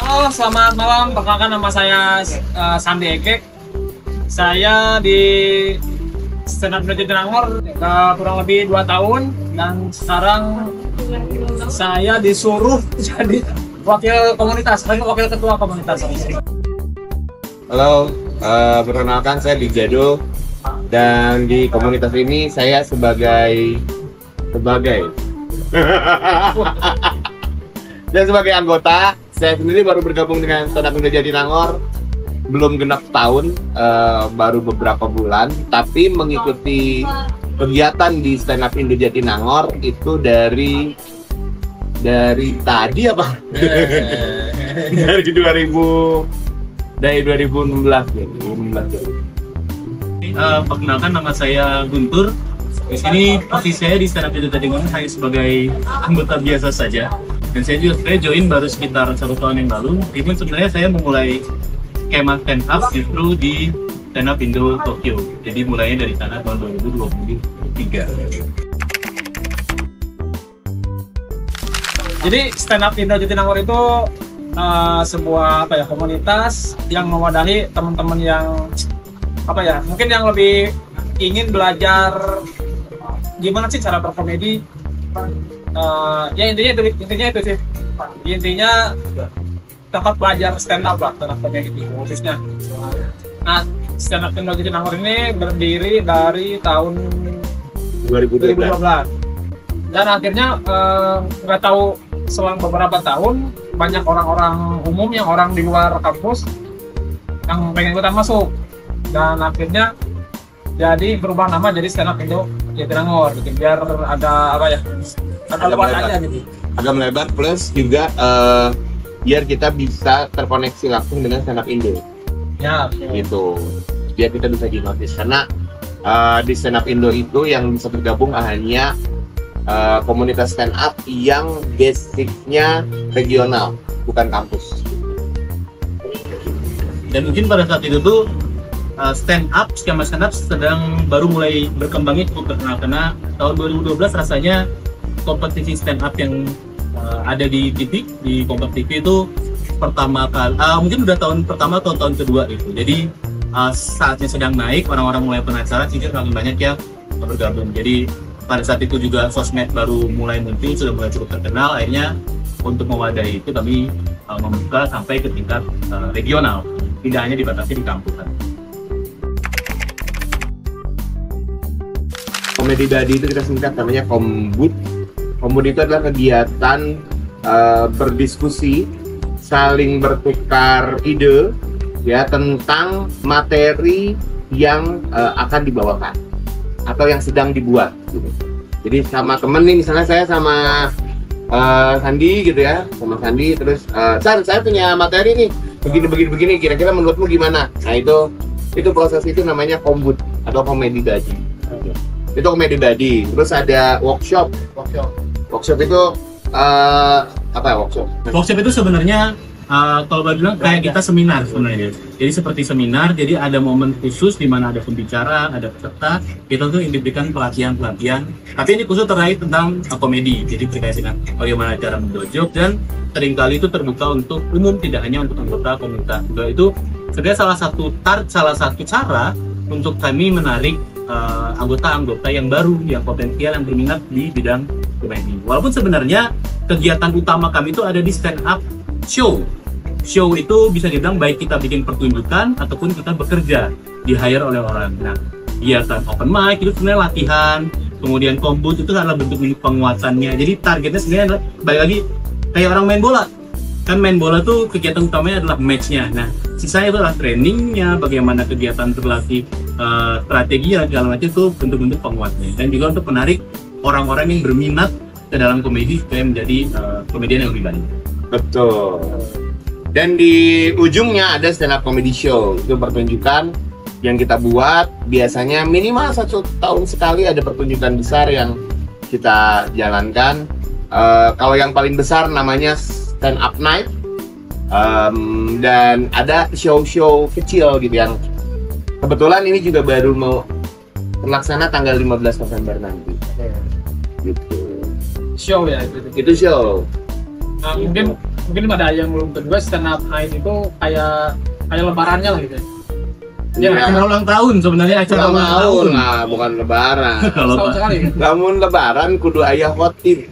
Halo, selamat malam. Perkenalkan nama saya Sandi Ekek. Saya di Stand Up Indo Jatinangor kurang lebih 2 tahun dan sekarang saya disuruh jadi wakil ketua komunitas. Halo, perkenalkan saya Dijado dan di komunitas ini saya sebagai dan sebagai anggota. Saya sendiri baru bergabung dengan Stand Up Indo Jatinangor belum genap tahun, baru beberapa bulan, tapi mengikuti kegiatan di Stand Up Indo Jatinangor itu dari tadi apa? dari 2016 ya. Perkenalkan, nama saya Guntur. Di sini posisi saya di Stand Up Indo Jatinangor hanya sebagai anggota biasa saja. Dan saya join baru sekitar 1 tahun yang lalu. Even sebenarnya saya memulai skema stand up justru di Stand Up Indo Tokyo. Jadi mulainya dari sana tahun 2023. Jadi Stand Up Indo Jatinangor itu sebuah komunitas yang mewadahi teman-teman yang mungkin yang lebih ingin belajar gimana sih cara berkomedi. Intinya itu sih. Intinya tempat belajar stand up lah, stand up komedi khususnya. Nah, Stand Up Indo Jatinangor ini berdiri dari tahun 2012. Dan akhirnya nggak tahu selang beberapa tahun banyak orang-orang umum yang orang di luar kampus yang pengen ikutan masuk, dan akhirnya jadi berubah nama jadi Stand Up Indo Jatinangor gitu, biar ada agak luas aja gitu, agak melebar, plus juga biar kita bisa terkoneksi langsung dengan Stand Up Indo ya gitu, biar kita bisa di-notice karena di Stand Up Indo itu yang bisa bergabung hanya komunitas stand up yang basicnya regional, bukan kampus. Dan mungkin pada saat itu tuh skema stand up sedang baru mulai berkembangnya cukup terkenal, karena tahun 2012 rasanya kompetisi stand up yang ada di TV, di Kompas TV itu pertama kali, mungkin udah tahun pertama atau tahun kedua gitu. Jadi saatnya sedang naik, orang-orang mulai penasaran, sehingga semakin banyak yang bergabung. Jadi pada saat itu juga sosmed baru mulai muncul, sudah mulai cukup terkenal. Akhirnya untuk mewadahi itu kami membuka sampai ke tingkat regional, tidak hanya dibatasi di kampus. Komedi Buddy itu kita singkat namanya Kombud. Kombud itu adalah kegiatan berdiskusi, saling bertukar ide ya tentang materi yang akan dibawakan atau yang sedang dibuat gitu. Jadi sama temen nih, misalnya saya sama Sandi gitu ya, sama Sandi, terus San, saya punya materi nih begini, kira-kira menurutmu gimana? Nah itu proses itu namanya Kombud atau Komedi Buddy. Itu Komedi Buddy. Terus ada workshop itu Workshop itu sebenarnya kalau bilang kayak kita seminar sebenarnya. Jadi seperti seminar, jadi ada momen khusus di mana ada pembicara, ada peserta, kita tuh diberikan pelatihan. Tapi ini khusus terkait tentang komedi. Jadi terkait dengan bagaimana cara mendojok, dan seringkali itu terbuka untuk umum, tidak hanya untuk anggota komunitas. Itu sebenarnya salah satu cara untuk kami menarik anggota-anggota yang baru, yang potensial, yang berminat di bidang komedi. Walaupun sebenarnya kegiatan utama kami itu ada di stand up show itu bisa dibilang baik kita bikin pertunjukan ataupun kita bekerja, di hire oleh orang. Nah, kegiatan open mic itu sebenarnya latihan, kemudian Kombud itu adalah bentuk penguatannya. Jadi targetnya sebenarnya adalah balik lagi kayak orang main bola. Kan main bola tuh kegiatan utamanya adalah matchnya. Nah, sisanya itu adalah trainingnya, bagaimana kegiatan berlatih, strategi dan segala macam, itu bentuk-bentuk penguatnya. Dan juga untuk menarik orang-orang yang berminat ke dalam komedi supaya menjadi komedian yang lebih baik. Betul. Dan di ujungnya ada stand up comedy show. Itu pertunjukan yang kita buat, biasanya minimal 1 tahun sekali ada pertunjukan besar yang kita jalankan. Kalau yang paling besar namanya stand up night, dan ada show-show kecil gitu yang kebetulan ini juga baru mau terlaksana tanggal 15 November nanti. Show ya Itu show. Mungkin mungkin ada yang belum kedua stand up night itu kayak lebarannya lah gitu. Ya, acara ulang tahun sebenarnya acara Ulang ulang tahun tahun. lah, bukan lebaran. Kalau Setahun sekali. Lamun lebaran kudu ayah khotib.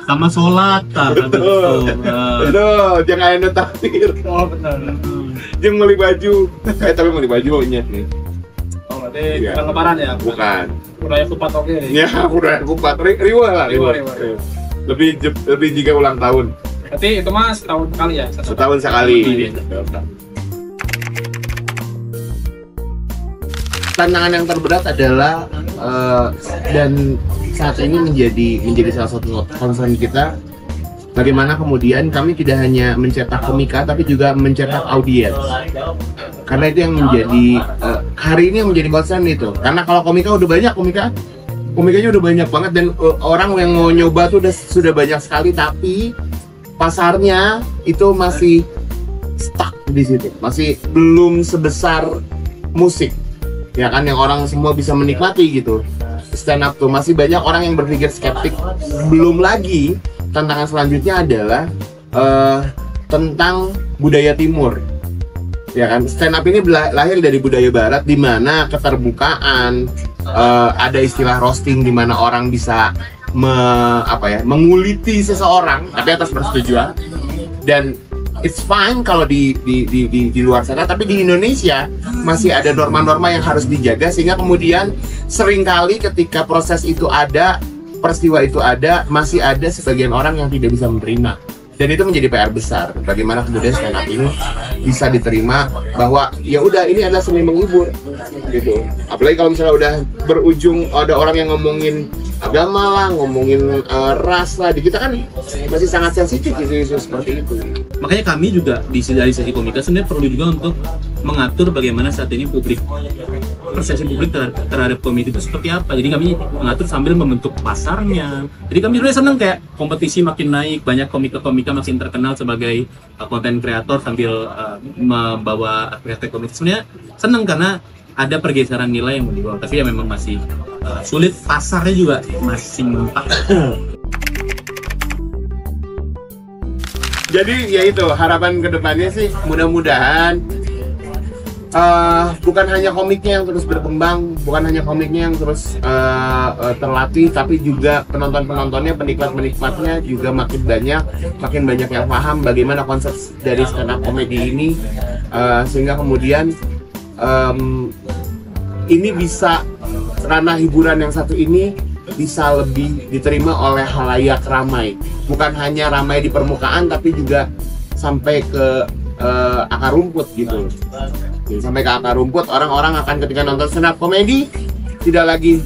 sama sholat Betul. Betul, jangan anu takdir. Oh benar. Jeung beli baju. Tapi beli baju nya nih. Oh berarti Iya. bukan lebaran ya? Bukan. Budaya kupat oke. Ya, udah kupat riwa lah, Riwa. Iya. Lebih jika ulang tahun. Berarti itu mah setahun sekali ya? Setahun sekali. Tantangan yang terberat adalah dan saat ini menjadi salah satu concern kita, bagaimana kemudian kami tidak hanya mencetak komika tapi juga mencetak audiens. Karena itu yang menjadi hari ini yang menjadi concern itu. Karena kalau komika udah banyak, komikanya udah banyak banget dan orang yang mau nyoba tuh sudah banyak sekali, tapi pasarnya itu masih stuck di situ, masih belum sebesar musik. Ya kan, yang orang semua bisa menikmati gitu. Stand up tuh masih banyak orang yang berpikir skeptik. Belum lagi tantangan selanjutnya adalah tentang budaya timur. Ya kan, stand up ini lahir dari budaya barat di mana keterbukaan, ada istilah roasting di mana orang bisa menguliti seseorang tapi atas persetujuan, dan it's fine kalau di luar sana, tapi di Indonesia masih ada norma-norma yang harus dijaga, sehingga kemudian seringkali ketika proses itu ada, peristiwa itu ada, masih ada sebagian orang yang tidak bisa menerima. Dan itu menjadi PR besar. Bagaimana kemudian stand up ini bisa diterima bahwa ya udah ini adalah seni menghibur gitu. Apalagi kalau misalnya udah berujung ada orang yang ngomongin agama lah, ngomongin ras lah, di kita kan masih sangat sensitif isu-isu seperti itu. Makanya kami juga dari sisi komika sebenarnya perlu juga untuk mengatur bagaimana saat ini persepsi publik terhadap komedi itu seperti apa. Jadi kami mengatur sambil membentuk pasarnya. Jadi kami sebenarnya senang kayak kompetisi makin naik, banyak komika-komika makin terkenal sebagai konten kreator sambil membawa aspek komedi. Sebenarnya senang karena ada pergeseran nilai yang dibawa, tapi ya memang masih sulit, pasarnya juga masih mentok. Jadi ya itu harapan kedepannya sih, mudah-mudahan bukan hanya komiknya yang terus berkembang, bukan hanya komiknya yang terus terlatih, tapi juga penonton-penontonnya, penikmat-penikmatnya juga makin banyak yang paham bagaimana konsep dari stand up comedy ini, sehingga kemudian ini bisa, ranah hiburan yang satu ini bisa lebih diterima oleh halayak ramai, bukan hanya ramai di permukaan tapi juga sampai ke akar rumput gitu. Jadi, sampai ke akar rumput, orang-orang akan ketika nonton stand up comedy tidak lagi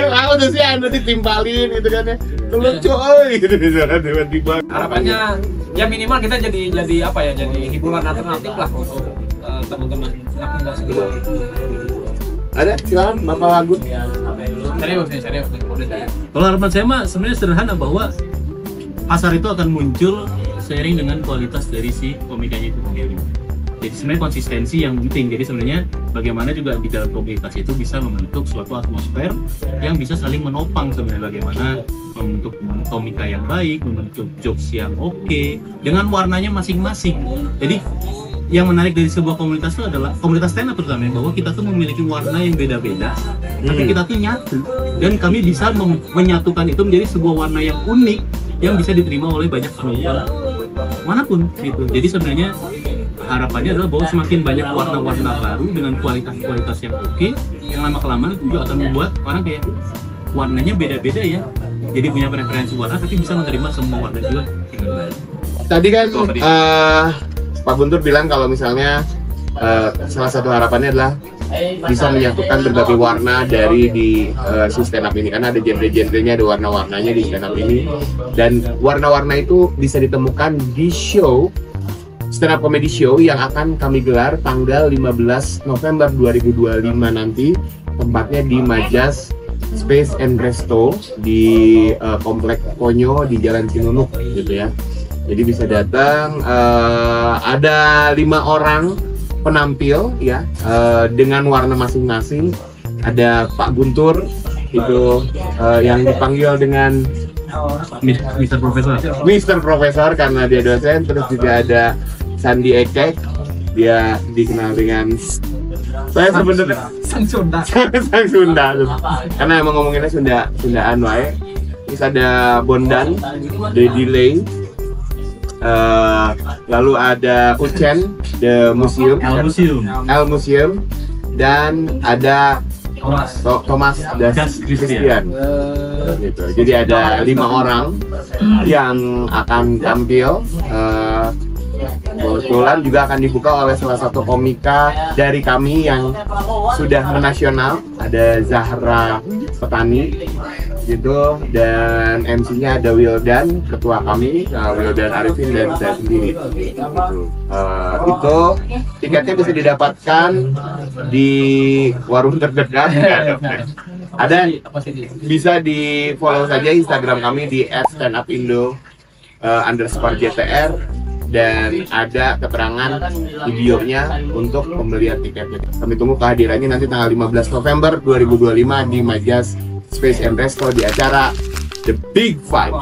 aku udah sih anda ditimpalin gitu kan ya, lucu gitu tiba-tiba. Harapannya ya minimal kita jadi apa ya, jadi hiburan alternatif lah untuk teman-teman anak muda semua. Ada, silakan Bapak Agun. Serius. Kalau harapan saya mah sebenarnya sederhana, bahwa pasar itu akan muncul seiring dengan kualitas dari si komikanya itu sendiri. Jadi sebenarnya konsistensi yang penting. Jadi sebenarnya bagaimana juga di dalam komunitas itu bisa membentuk suatu atmosfer yang bisa saling menopang, sebenarnya bagaimana membentuk komika yang baik, membentuk jokes yang oke dengan warnanya masing-masing. Jadi yang menarik dari sebuah komunitas itu adalah komunitas stand up terutama, bahwa kita tuh memiliki warna yang beda-beda, tapi kita tuh nyatu, dan kami bisa menyatukan itu menjadi sebuah warna yang unik yang bisa diterima oleh banyak penonton manapun gitu. Jadi sebenarnya harapannya adalah bahwa semakin banyak warna-warna baru dengan kualitas yang oke, yang lama-kelamaan juga akan membuat orang kayak warnanya beda-beda ya, jadi punya preferensi warna tapi bisa menerima semua warna juga dengan baik. Tadi kan Pak Guntur bilang kalau misalnya salah satu harapannya adalah bisa menyatukan berbagai warna dari di si stand up ini, karena ada genre-genrenya, ada warna-warnanya di stand up ini, dan warna-warna itu bisa ditemukan di show stand up comedy show yang akan kami gelar tanggal 15 November 2025 nanti. Tempatnya di Majas Space and Resto di Komplek Konyo di Jalan Cinunuk gitu ya. Jadi bisa datang, ada 5 orang penampil ya, dengan warna masing-masing. Ada Pak Guntur itu yang dipanggil dengan Mr. Profesor. Mr. Profesor karena dia dosen, terus juga ada Sandi Ekek, dia dikenal dengan saya sebenarnya Sang Sunda. sang Sunda karena emang ngomonginnya Sundaan wae. Terus ada Bondan, The Delay, lalu ada Uchen, The Museum, El Museum, dan ada Thomas Das Christian. Gitu. Jadi ada 5 orang yang akan tampil. Kebetulan juga akan dibuka oleh salah satu komika dari kami yang sudah menasional, ada Zahra Petani gitu, dan MC-nya ada Wildan, ketua kami, Wildan Arifin, dan saya sendiri gitu. Itu tiketnya bisa didapatkan di warung terdekat. Ada, bisa di follow saja Instagram kami di @standupindo_JTR, dan ada keterangan videonya untuk pembelian tiketnya. Kami tunggu kehadirannya nanti tanggal 15 November 2025 di Majas Space and Resto di acara The Big Five.